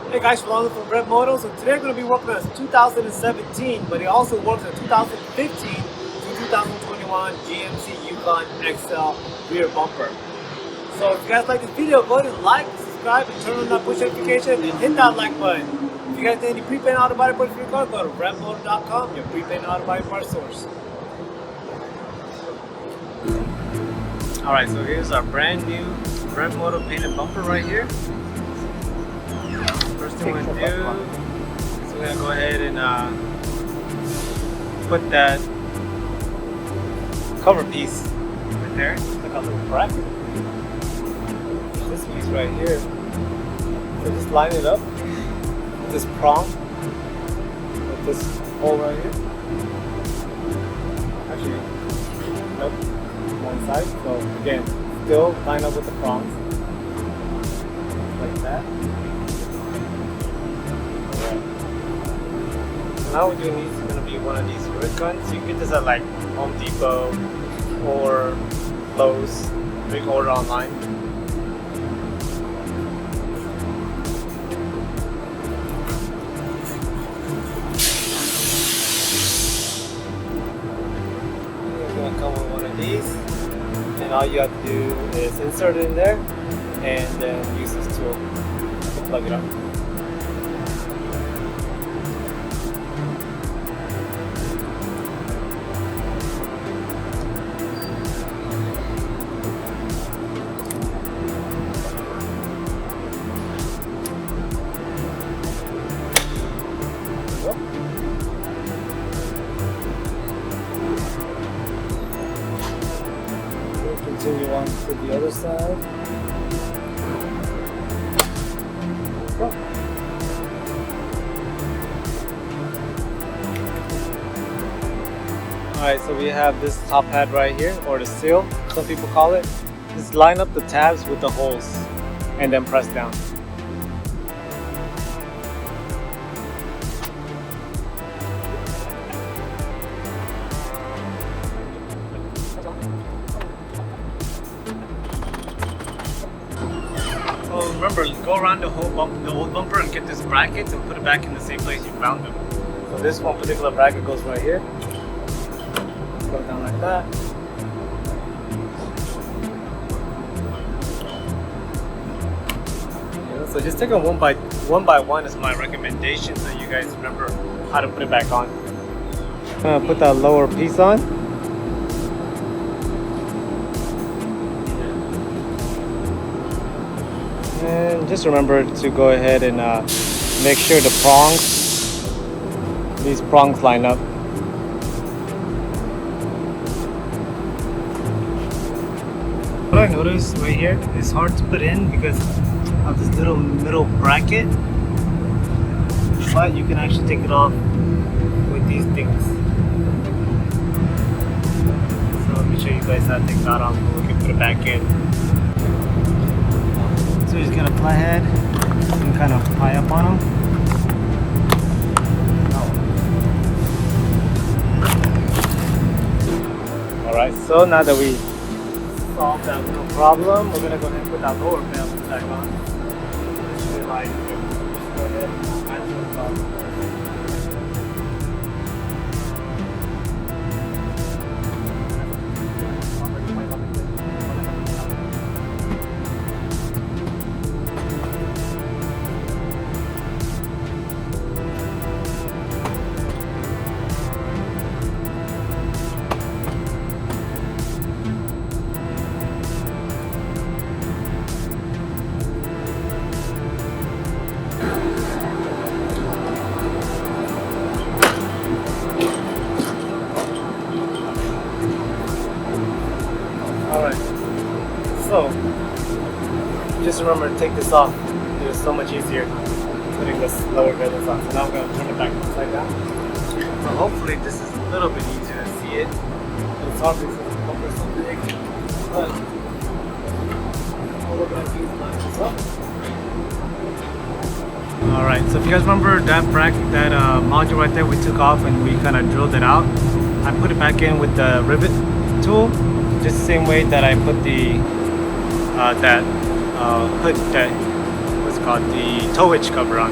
Hey guys, Shalom from ReveMoto. So today we're going to be working on 2017, but it also works on 2015 to 2021 GMC Yukon XL rear bumper. So if you guys like this video, go ahead and like, subscribe, and turn on that push notification and hit that like button. If you guys need any prepaid auto body parts for your car, go to ReveMoto.com, your prepaid auto body parts source. Alright, so here's our brand new ReveMoto painted bumper right here. First thing we're going to do is we're going to go ahead and put that cover piece right there. Like a little bracket. This piece right here. So just line it up with this prong, with this hole right here. Actually, nope, one side. So again, still line up with the prongs, like that. Now what you need is going to be one of these grid guns. You can get this at like Home Depot or Lowe's. You can order online. You're going to come with one of these, and all you have to do is insert it in there and then use this tool to plug it up. Continue on to the other side. Alright, so we have this top pad right here, or the seal, some people call it. Just line up the tabs with the holes and then press down. Oh, remember, go around the whole the old bumper and get this bracket and put it back in the same place you found them. So this one particular bracket goes right here. Go down like that. Yeah, so just take them one by one is my recommendation, so you guys remember how to put it back on. I'm gonna put that lower piece on. And just remember to go ahead and make sure the these prongs line up. What I noticed right here is hard to put in because of this little middle bracket, but you can actually take it off with these things. So let me show you guys how to take that off so we can put it back in. So you just get a flathead and kind of tie up on them. Alright, so now that we solved that little problem, we're going to go ahead and put that lower valance back on. This should lie here. Just go ahead and answer the problem. Alright, so just remember to take this off. It was so much easier putting this lower valance on. So now I'm going to turn it back upside down. So hopefully this is a little bit easier to see it. It's hard because the bumper is so big. But we're going to line this up. Alright, so if you guys remember that bracket, that module right there we took off and we kind of drilled it out. I put it back in with the rivet tool. Just the same way that I put the that hood, that what's it called, the tow hitch cover on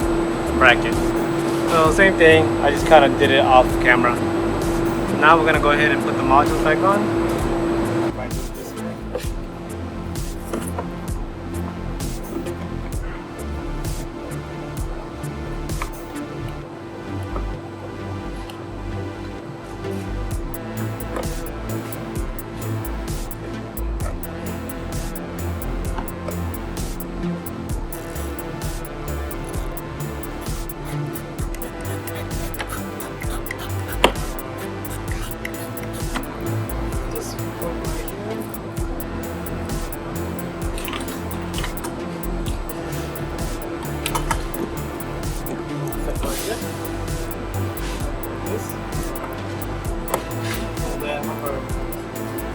bracket. So same thing, I just kind of did it off camera. Now we're gonna go ahead and put the modules back on.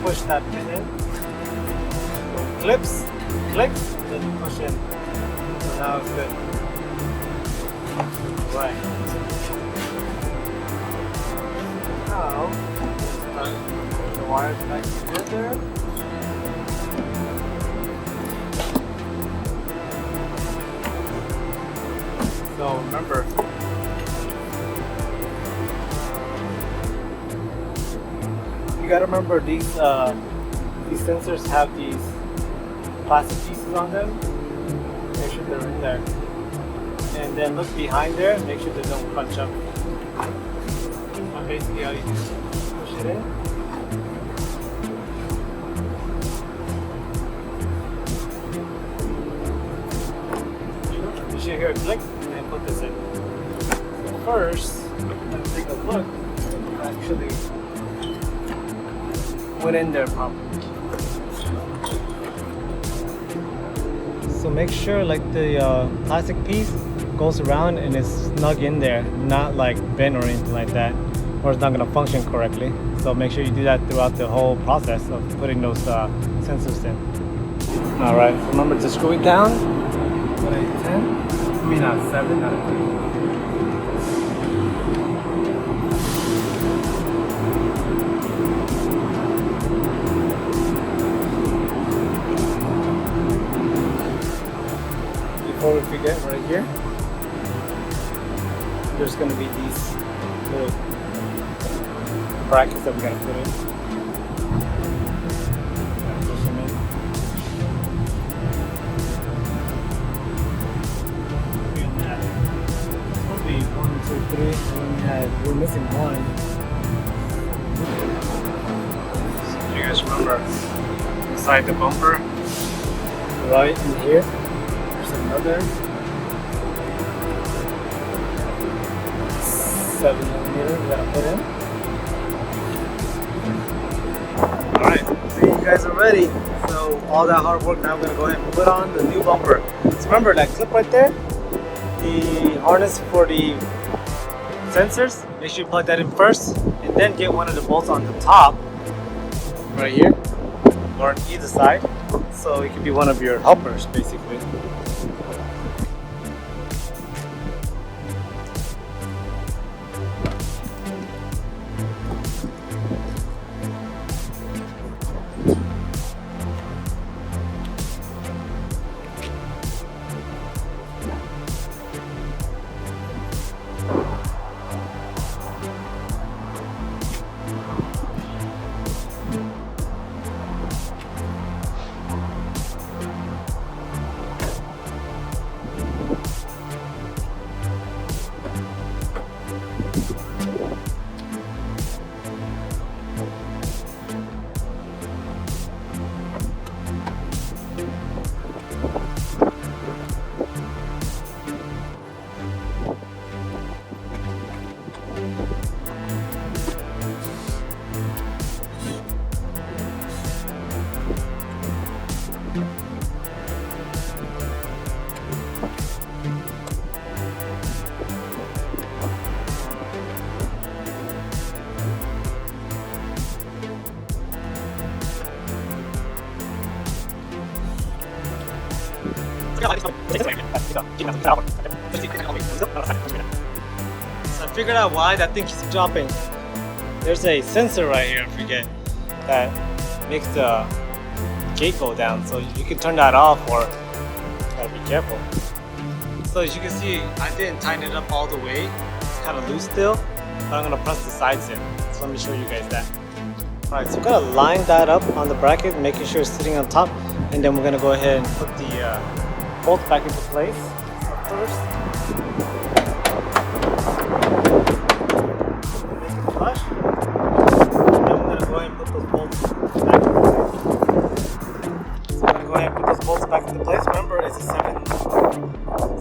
Push that pin in, clicks, and then push in. So now it's good. Right. Now, start push the wires back together. So remember, you gotta remember these sensors have these plastic pieces on them. Make sure they're in there, and then look behind there. Make sure they don't crunch up. So basically, all you do is push it in. You should hear a click, and then put this in. So first, let's take a look. Actually went in there properly. So make sure like the plastic piece goes around and is snug in there, not like bent or anything like that, or it's not going to function correctly. So make sure you do that throughout the whole process of putting those sensors in. Alright, so remember to screw it down. What, a 10? I mean not 7, not a 3. Before we forget, right here, there's going to be these little brackets that we're going to put in. Push them in. It's supposed to be 1, 2, 3, and we're missing one. So you guys remember, inside the bumper, right in here, another 7mm we gotta put in. Alright, so you guys are ready. So all that hard work, now we're gonna go ahead and put on the new bumper. So remember that clip right there, the harness for the sensors, make sure you plug that in first and then get one of the bolts on the top right here or on either side, so it can be one of your helpers basically. So I figured out why that thing keeps jumping. There's a sensor right here, I forget, that makes the gate go down. So you can turn that off, or gotta be careful. So as you can see, I didn't tighten it up all the way. It's kind of loose still, but I'm gonna press the sides in. So let me show you guys that. Alright, so we're gonna line that up on the bracket, making sure it's sitting on top, and then we're gonna go ahead and put the bolts back into place. So first, make it flush, and then we're gonna go ahead and put those bolts back into place. So we're gonna go ahead and put those bolts back into place. Remember, it's a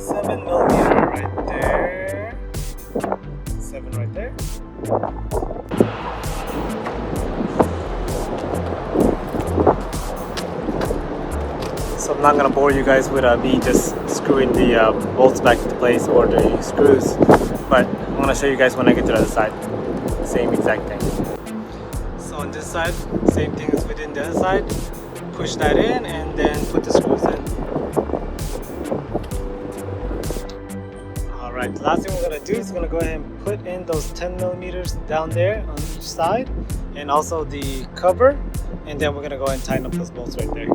7 millimeter right there. 7 right there. So I'm not gonna bore you guys with me just screwing the bolts back into place or the screws, but I'm gonna show you guys when I get to the other side. Same exact thing. So on this side, same thing as we did on the other side. Push that in and then put the screws in. Alright, the last thing we're gonna do is gonna go ahead and put in those 10 millimeters down there on each side, and also the cover, and then we're gonna go ahead and tighten up those bolts right there.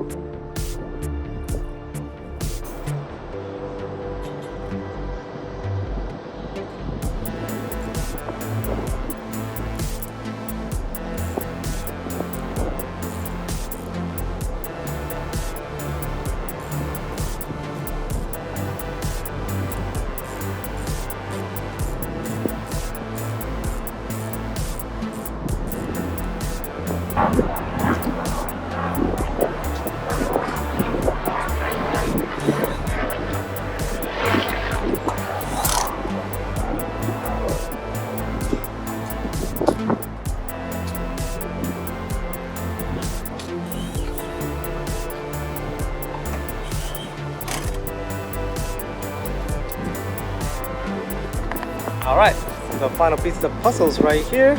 Alright, so the final piece of the puzzles right here.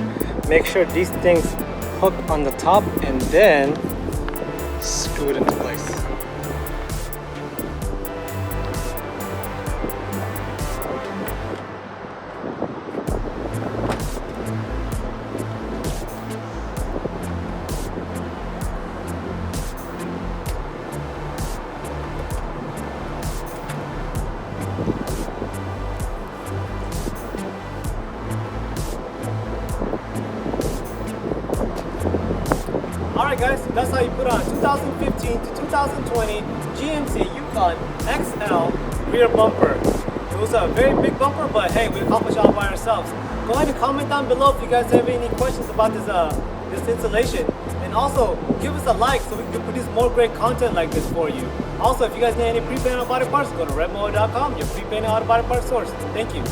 Make sure these things hook on the top and then screw it into place. Alright guys, so that's how you put on 2015 to 2020 GMC Yukon XL rear bumper. It was a very big bumper, but hey, we accomplished it all by ourselves. Go ahead and comment down below if you guys have any questions about this installation. And also, give us a like so we can produce more great content like this for you. Also, if you guys need any pre-painted auto body parts, go to ReveMoto.com, your pre-painted auto body parts source. Thank you.